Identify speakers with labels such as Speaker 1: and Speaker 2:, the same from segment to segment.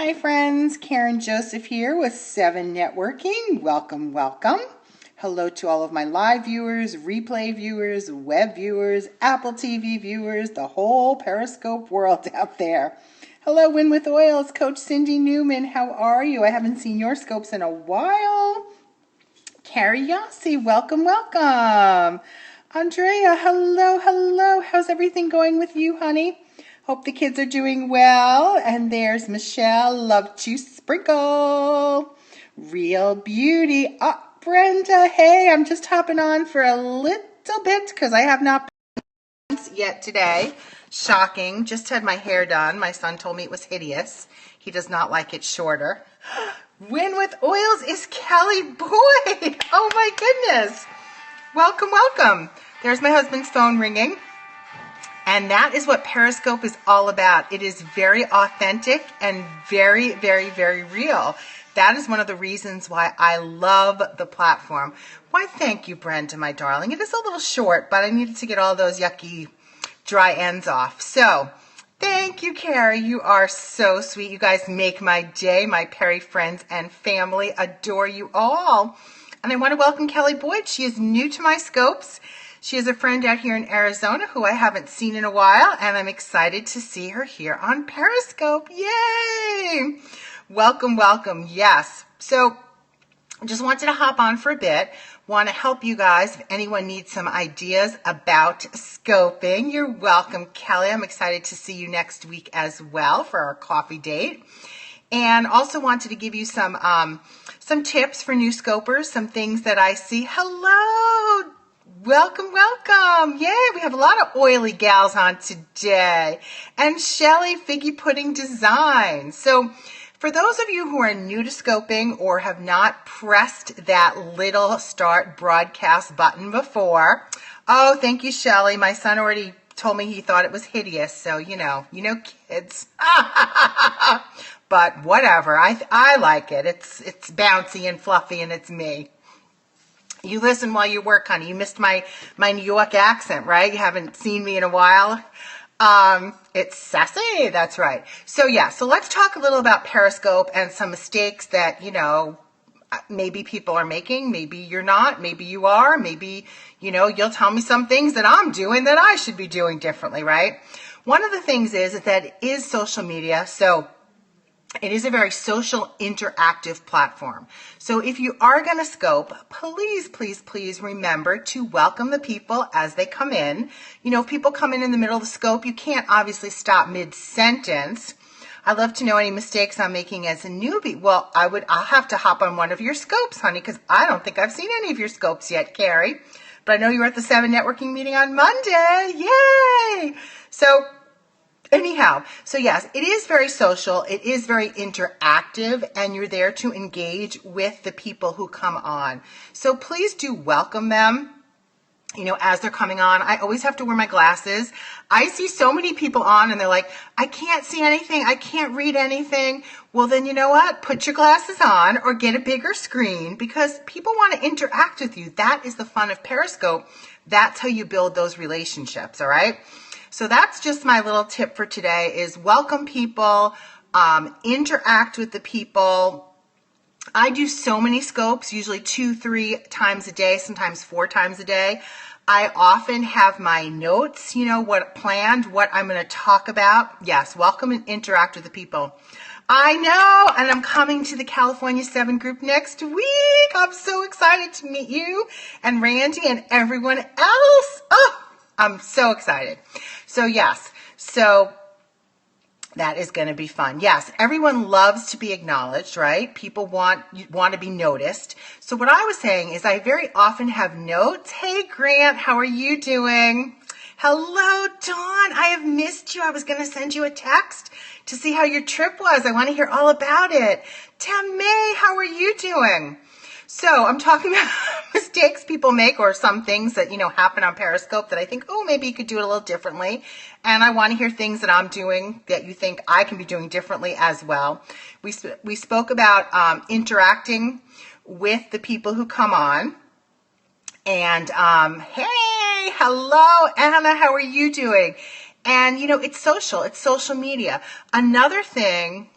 Speaker 1: Hi friends, Karen Joseph here with SEVENnetworking. Welcome, welcome. Hello to all of my live viewers, replay viewers, web viewers, Apple TV viewers, the whole Periscope world out there. Hello, Win with Oils, Coach Cindy Newman. How are you? I haven't seen your scopes in a while. Carrie Yossi, welcome, welcome. Andrea, hello, hello. How's everything going with you, honey? Hope the kids are doing well. And there's Michelle, love to sprinkle. Real beauty. Brenda, hey, I'm just hopping on for a little bit because I have not yet today. Shocking. Just had my hair done. My son told me it was hideous. He does not like it shorter. Win with Oils is Kelly Boyd. Oh my goodness. Welcome, welcome. There's my husband's phone ringing. And that is what Periscope is all about. It is very authentic and very, very, very real. That is one of the reasons why I love the platform. Why, thank you, Brenda, my darling. It is a little short, but I needed to get all those yucky dry ends off. So, thank you, Carrie. You are so sweet. You guys make my day. My Perry friends and family adore you all. And I want to welcome Kelly Boyd. She is new to my scopes. She is a friend out here in Arizona who I haven't seen in a while, and I'm excited to see her here on Periscope. Yay! Welcome, welcome. Yes. So I just wanted to hop on for a bit. Want to help you guys if anyone needs some ideas about scoping. You're welcome, Kelly. I'm excited to see you next week as well for our coffee date. And also wanted to give you some tips for new scopers, some things that I see. Hello! Welcome, welcome. Yay, we have a lot of oily gals on today. And Shelly, Figgy Pudding Design. So for those of you who are new to scoping or have not pressed that little start broadcast button before, oh, thank you, Shelly. My son already told me he thought it was hideous. So, you know, kids. But whatever, I like it. It's bouncy and fluffy and it's me. You listen while you work, honey. You missed my New York accent, right? You haven't seen me in a while. It's sassy. That's right. So yeah, so let's talk a little about Periscope and some mistakes that, maybe people are making. Maybe you're not. Maybe you are. Maybe, you'll tell me some things that I'm doing that I should be doing differently, right? One of the things is that it is social media. So it is a very social, interactive platform. So if you are going to scope, please, please, please remember to welcome the people as they come in. If people come in the middle of the scope, you can't obviously stop mid-sentence. I'd love to know any mistakes I'm making as a newbie. Well, I'll have to hop on one of your scopes, honey, because I don't think I've seen any of your scopes yet, Carrie. But I know you were at the SEVENnetworking meeting on Monday. Yay! So anyhow, so yes, it is very social, it is very interactive, and you're there to engage with the people who come on. So please do welcome them, as they're coming on. I always have to wear my glasses. I see so many people on and they're like, I can't see anything, I can't read anything. Well, then you know what? Put your glasses on or get a bigger screen because people want to interact with you. That is the fun of Periscope. That's how you build those relationships, all right? So that's just my little tip for today is welcome people, interact with the people. I do so many scopes, usually 2-3 times a day, sometimes 4 times a day. I often have my notes, what planned, what I'm going to talk about. Yes, welcome and interact with the people. I know, and I'm coming to the California 7 group next week. I'm so excited to meet you and Randy and everyone else. Oh, I'm so excited. So yes, so that is going to be fun. Yes, everyone loves to be acknowledged, right? People want to be noticed. So what I was saying is I very often have notes. Hey, Grant, how are you doing? Hello, Dawn. I have missed you. I was going to send you a text to see how your trip was. I want to hear all about it. Tamay, how are you doing? So I'm talking about mistakes people make or some things that, happen on Periscope that I think, oh, maybe you could do it a little differently. And I want to hear things that I'm doing that you think I can be doing differently as well. We spoke about interacting with the people who come on. And hey, hello, Anna, how are you doing? And, it's social media. Another thing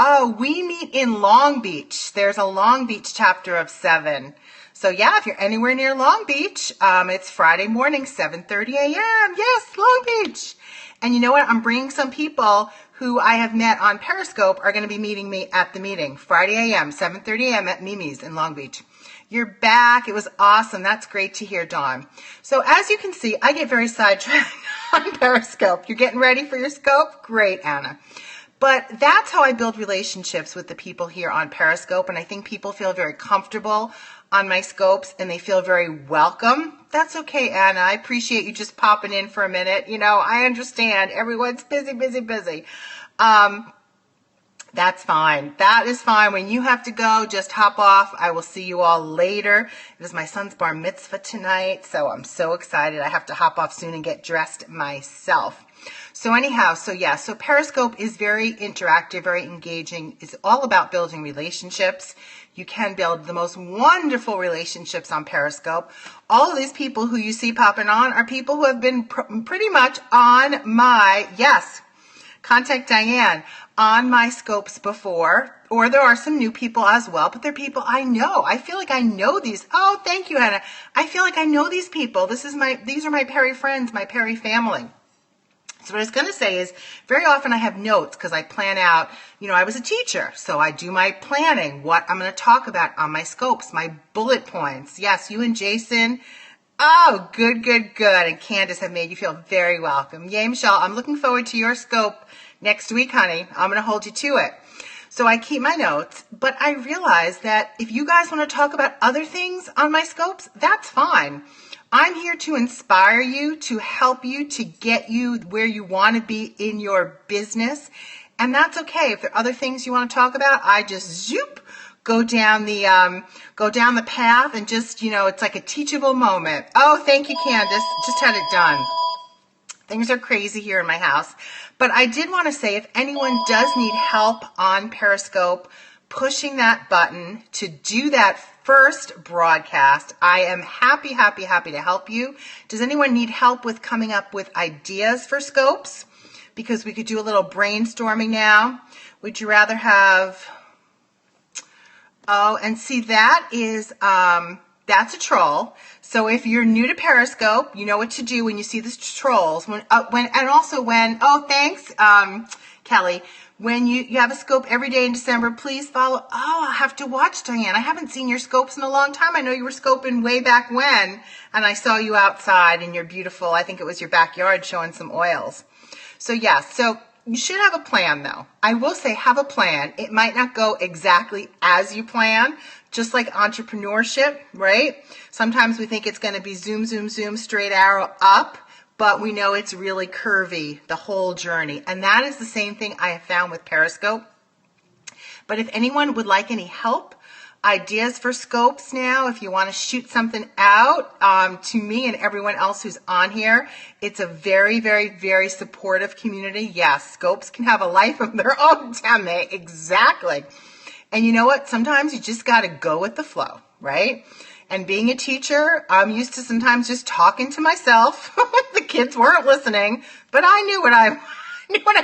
Speaker 1: Oh, we meet in Long Beach. There's a Long Beach chapter of 7. So yeah, if you're anywhere near Long Beach, it's Friday morning, 7:30 a.m. Yes, Long Beach. And you know what? I'm bringing some people who I have met on Periscope are going to be meeting me at the meeting. Friday a.m., 7:30 a.m. at Mimi's in Long Beach. You're back. It was awesome. That's great to hear, Dawn. So as you can see, I get very sidetracked on Periscope. You're getting ready for your scope? Great, Anna. But that's how I build relationships with the people here on Periscope, and I think people feel very comfortable on my scopes, and they feel very welcome. That's okay, Anna. I appreciate you just popping in for a minute. You know, I understand. Everyone's busy, busy, busy. That's fine. That is fine. When you have to go, just hop off. I will see you all later. It is my son's bar mitzvah tonight, so I'm so excited. I have to hop off soon and get dressed myself. So anyhow, so Periscope is very interactive, very engaging. It's all about building relationships. You can build the most wonderful relationships on Periscope. All of these people who you see popping on are people who have been pretty much on my, yes, contact Diane, on my scopes before, or there are some new people as well, but they're people I know. I feel like I know these. Oh, thank you, Hannah. I feel like I know these people. These are my Perry friends, my Perry family. So what I was going to say is very often I have notes because I plan out, I was a teacher, so I do my planning, what I'm going to talk about on my scopes, my bullet points. Yes, you and Jason. Oh, good. And Candace have made you feel very welcome. Yay, Michelle. I'm looking forward to your scope next week, honey. I'm going to hold you to it. So I keep my notes, but I realize that if you guys want to talk about other things on my scopes, that's fine. I'm here to inspire you, to help you, to get you where you want to be in your business. And that's okay. If there are other things you want to talk about, I just go down the path and just, it's like a teachable moment. Oh, thank you, Candace. Just had it done. Things are crazy here in my house. But I did want to say, if anyone does need help on Periscope, pushing that button to do that first broadcast, I am happy to help you. Does anyone need help with coming up with ideas for scopes? Because we could do a little brainstorming now. Would you rather have... Oh, and see, that is... that's a troll. So if you're new to Periscope, you know what to do when you see the trolls. Oh, thanks, Kelly. When you have a scope every day in December, please follow. Oh, I'll have to watch, Diane. I haven't seen your scopes in a long time. I know you were scoping way back when, and I saw you outside in your beautiful, I think it was your backyard, showing some oils. So you should have a plan, though. I will say have a plan. It might not go exactly as you plan, just like entrepreneurship, right? Sometimes we think it's going to be zoom, straight arrow up, but we know it's really curvy, the whole journey. And that is the same thing I have found with Periscope. But if anyone would like any help, ideas for scopes now, if you want to shoot something out to me and everyone else who's on here, it's a very, very, very supportive community. Yes, scopes can have a life of their own, damn they, exactly. And you know what? Sometimes you just got to go with the flow, right? And being a teacher, I'm used to sometimes just talking to myself. The kids weren't listening, but I knew what I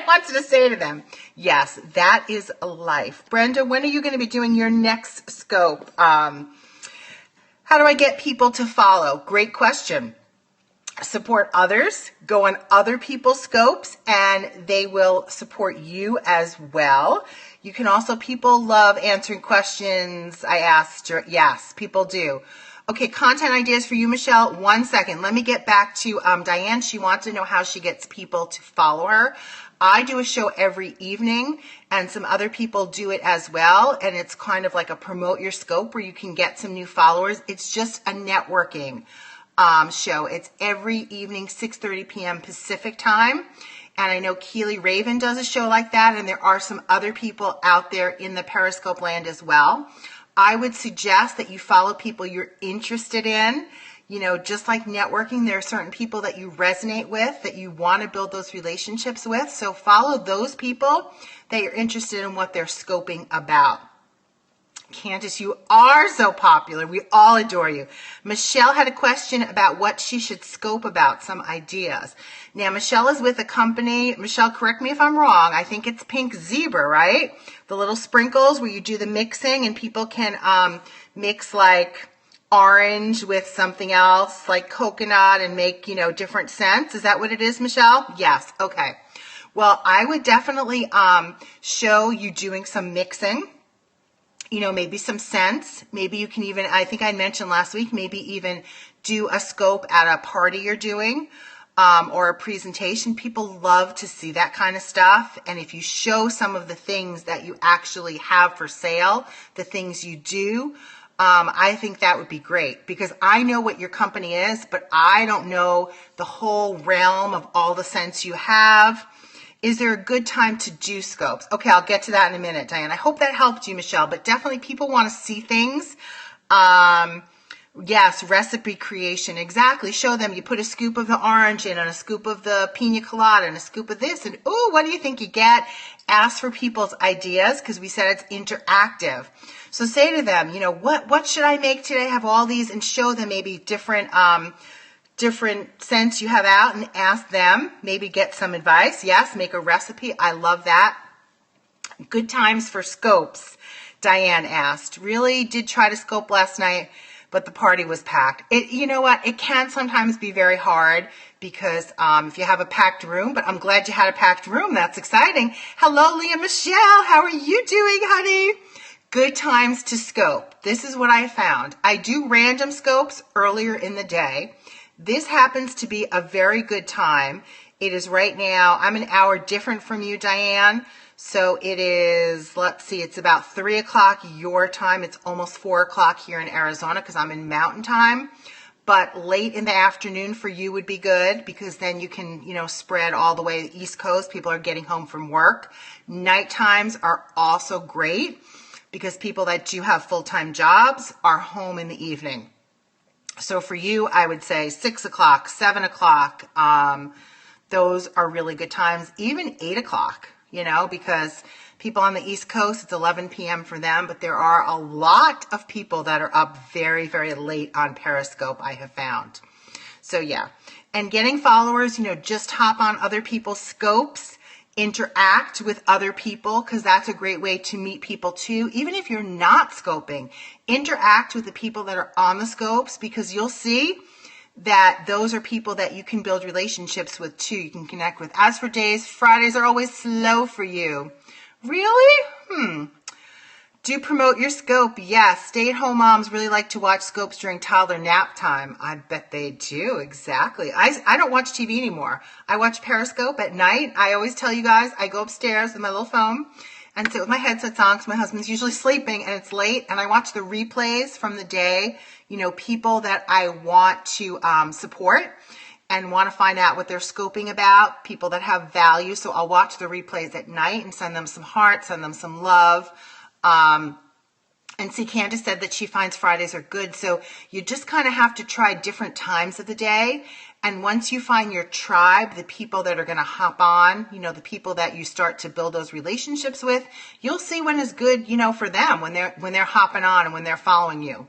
Speaker 1: wanted to say to them. Yes, that is life. Brenda, when are you going to be doing your next scope? How do I get people to follow? Great question. Support others, go on other people's scopes, and they will support you as well. You can also, people love answering questions I asked. Yes, people do. Okay, content ideas for you, Michelle. 1 second. Let me get back to Diane. She wants to know how she gets people to follow her. I do a show every evening, and some other people do it as well, and it's kind of like a promote your scope where you can get some new followers. It's just a networking show. It's every evening, 6:30 p.m. Pacific time. And I know Keely Raven does a show like that, and there are some other people out there in the Periscope land as well. I would suggest that you follow people you're interested in. Just like networking, there are certain people that you resonate with, that you want to build those relationships with. So follow those people that you're interested in what they're scoping about. Candace, you are so popular. We all adore you. Michelle had a question about what she should scope about, some ideas. Now, Michelle is with a company. Michelle, correct me if I'm wrong. I think it's Pink Zebra, right? The little sprinkles where you do the mixing and people can mix like orange with something else like coconut and make, different scents. Is that what it is, Michelle? Yes. Okay. Well, I would definitely show you doing some mixing. Maybe some scents. Maybe you can even, I think I mentioned last week, maybe even do a scope at a party you're doing or a presentation. People love to see that kind of stuff. And if you show some of the things that you actually have for sale, the things you do, I think that would be great because I know what your company is, but I don't know the whole realm of all the scents you have. Is there a good time to do scopes? Okay, I'll get to that in a minute, Diane. I hope that helped you, Michelle, but definitely people want to see things. Yes, recipe creation, exactly. Show them, you put a scoop of the orange in and a scoop of the pina colada and a scoop of this, and ooh, what do you think you get? Ask for people's ideas because we said it's interactive. So say to them, what should I make today? Have all these and show them maybe different scents you have out and ask them, maybe get some advice. Yes, make a recipe. I love that. Good times for scopes, Diane asked. Really did try to scope last night, but the party was packed. You know what? It can sometimes be very hard because if you have a packed room, but I'm glad you had a packed room. That's exciting. Hello, Leah Michelle. How are you doing, honey? Good times to scope. This is what I found. I do random scopes earlier in the day. This happens to be a very good time. It is right now, I'm an hour different from you, Diane. So it is, let's see, it's about 3 o'clock your time. It's almost 4 o'clock here in Arizona because I'm in mountain time. But late in the afternoon for you would be good because then you can, spread all the way to the East Coast. People are getting home from work. Night times are also great because people that do have full-time jobs are home in the evening. So for you, I would say 6 o'clock, 7 o'clock, those are really good times. Even 8 o'clock, because people on the East Coast, it's 11 p.m. for them, but there are a lot of people that are up very, very late on Periscope, I have found. So yeah, and getting followers, just hop on other people's scopes, interact with other people because that's a great way to meet people too. Even if you're not scoping, interact with the people that are on the scopes because you'll see that those are people that you can build relationships with too. You can connect with. As for days, Fridays are always slow for you. Really? Do promote your scope. Yes, stay-at-home moms really like to watch scopes during toddler nap time. I bet they do. Exactly. I don't watch TV anymore. I watch Periscope at night. I always tell you guys, I go upstairs with my little phone and sit with my headsets on because my husband's usually sleeping and it's late. And I watch the replays from the day, people that I want to support and want to find out what they're scoping about, people that have value. So I'll watch the replays at night and send them some hearts, send them some love. And see, Candace said that she finds Fridays are good. So you just kind of have to try different times of the day. And once you find your tribe, the people that are going to hop on, the people that you start to build those relationships with, you'll see when is good, for them, when they're hopping on and when they're following you.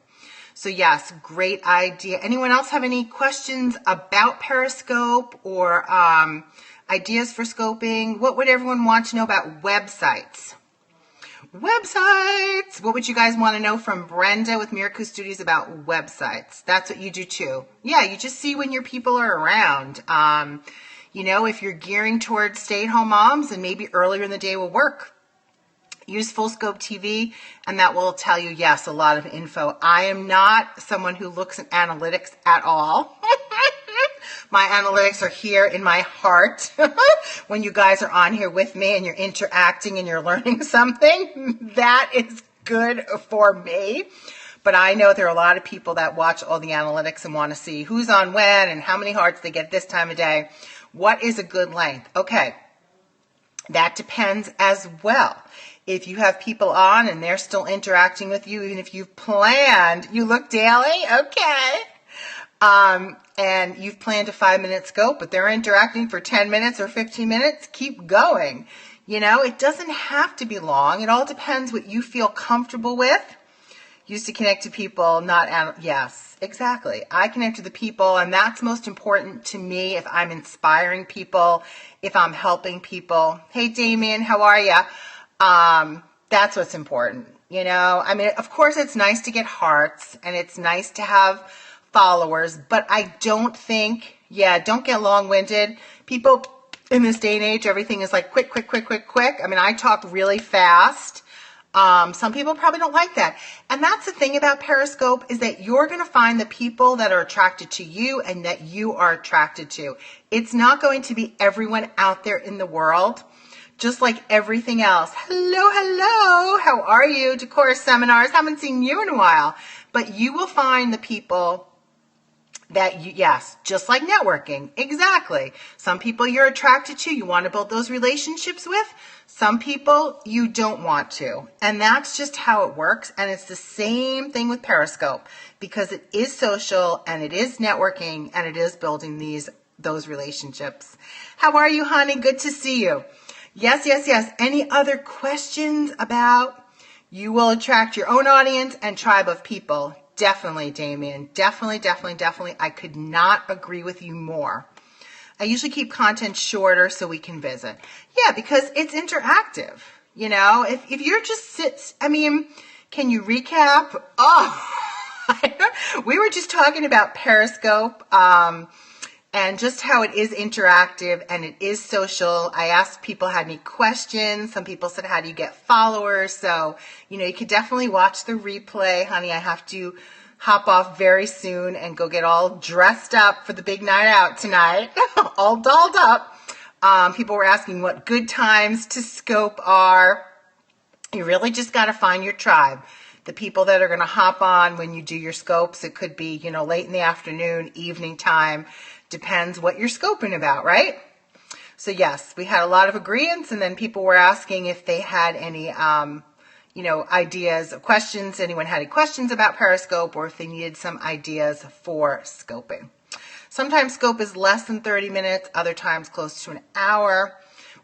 Speaker 1: So yes, great idea. Anyone else have any questions about Periscope or ideas for scoping? What would everyone want to know about websites? Websites. What would you guys want to know from Brenda with Miracle Studios about websites? That's what you do too. Yeah, you just see when your people are around. If you're gearing towards stay-at-home moms and maybe earlier in the day will work. Use Full Scope TV and that will tell you, yes, a lot of info. I am not someone who looks at analytics at all. My analytics are here in my heart. When you guys are on here with me and you're interacting and you're learning something, that is good for me. But I know there are a lot of people that watch all the analytics and want to see who's on when and how many hearts they get this time of day. What is a good length? Okay, that depends as well. If you have people on and they're still interacting with you, even if you've planned, you look daily, okay. And you've planned a 5-minute scope, but they're interacting for 10 minutes or 15 minutes, keep going. It doesn't have to be long. It all depends what you feel comfortable with. Used to connect to people, not yes, exactly. I connect to the people, and that's most important to me. If I'm inspiring people, if I'm helping people. Hey, Damien, how are you? That's what's important. You know, I mean, of course, it's nice to get hearts, and it's nice to have followers, but I don't think, don't get long-winded. People in this day and age, everything is like quick, quick, quick, quick, quick. I mean, I talk really fast. Some people probably don't like that. And that's the thing about Periscope, is that you're going to find the people that are attracted to you and that you are attracted to. It's not going to be everyone out there in the world, just like everything else. Hello, hello. How are you? Decor Seminars. Haven't seen you in a while. But you will find the people that you, yes, just like networking. Exactly. Some people you're attracted to, you want to build those relationships with. Some people you don't want to. And that's just how it works. And it's the same thing with Periscope, because it is social and it is networking and it is building those relationships. How are you, honey? Good to see you. Yes, yes, yes. Any other questions about you will attract your own audience and tribe of people? Definitely, Damien. Definitely, definitely, definitely. I could not agree with you more. I usually keep content shorter so we can visit. Yeah, because it's interactive. You know, if you're just I mean, can you recap? Oh, we were just talking about Periscope and just how it is interactive and it is social. I asked people had any questions. Some people said, how do you get followers? So, you know, you could definitely watch the replay. Honey, I have to hop off very soon and go get all dressed up for the big night out tonight, all dolled up. People were asking what good times to scope are. You really just got to find your tribe. The people that are going to hop on when you do your scopes. It could be, you know, late in the afternoon, evening time. Depends what you're scoping about, right? So yes, we had a lot of agreements, and then people were asking if they had any ideas, questions. Anyone had any questions about Periscope, or if they needed some ideas for scoping. Sometimes scope is less than 30 minutes, other times close to an hour.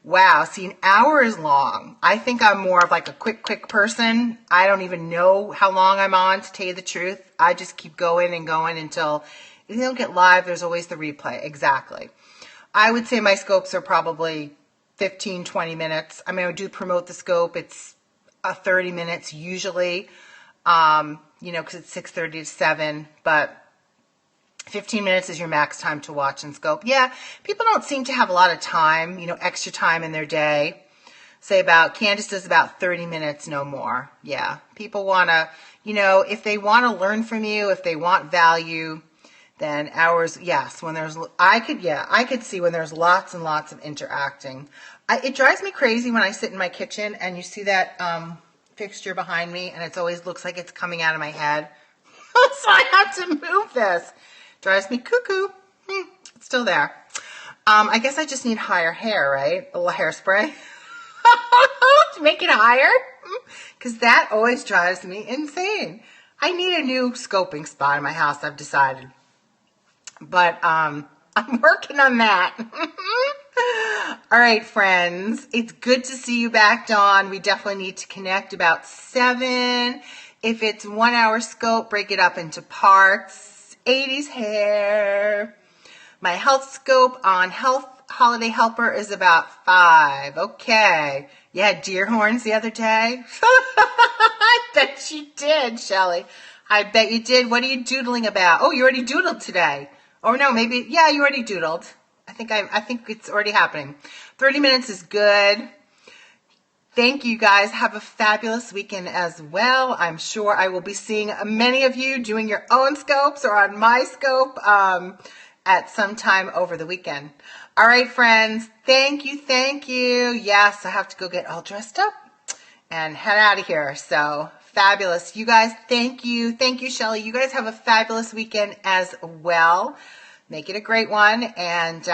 Speaker 1: Wow, see, an hour is long. I think I'm more of like a quick person. I don't even know how long I'm on, to tell you the truth. I just keep going and going until, if you don't get live, there's always the replay. Exactly. I would say my scopes are probably 15, 20 minutes. I mean, I do promote the scope. It's 30 minutes usually, because it's 6:30 to 7, but 15 minutes is your max time to watch and scope. Yeah, people don't seem to have a lot of time, extra time in their day. Candace does about 30 minutes, no more. Yeah, people want to, if they want to learn from you, if they want value, then hours, yes, I could see when there's lots and lots of interacting. It drives me crazy when I sit in my kitchen and you see that fixture behind me, and it always looks like it's coming out of my head. So I have to move this. Drives me cuckoo. It's still there. I guess I just need higher hair, right? A little hairspray to make it higher, because that always drives me insane. I need a new scoping spot in my house, I've decided. But I'm working on that. All right, friends. It's good to see you back, Dawn. We definitely need to connect about 7. If it's 1 hour scope, break it up into parts. 80s hair. My health scope on Health Holiday Helper is about 5. Okay. You had deer horns the other day? I bet you did, Shelly. I bet you did. What are you doodling about? Oh, you already doodled today. Or no, maybe, yeah, you already doodled. I think it's already happening. 30 minutes is good. Thank you guys. Have a fabulous weekend as well. I'm sure I will be seeing many of you doing your own scopes or on my scope at some time over the weekend. All right, friends. Thank you. Thank you. Yes, I have to go get all dressed up and head out of here. So fabulous. You guys, thank you. Thank you, Shelly. You guys have a fabulous weekend as well. Make it a great one. And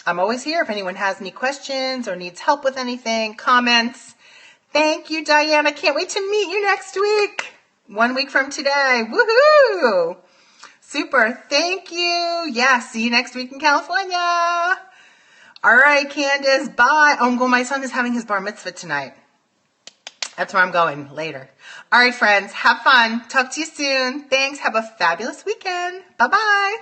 Speaker 1: I'm always here if anyone has any questions or needs help with anything, comments. Thank you, Diane. I can't wait to meet you next week. 1 week from today. Woohoo! Super. Thank you. Yeah, see you next week in California. All right, Candace. Bye. Oh, my son is having his bar mitzvah tonight. That's where I'm going later. All right, friends, have fun. Talk to you soon. Thanks. Have a fabulous weekend. Bye-bye.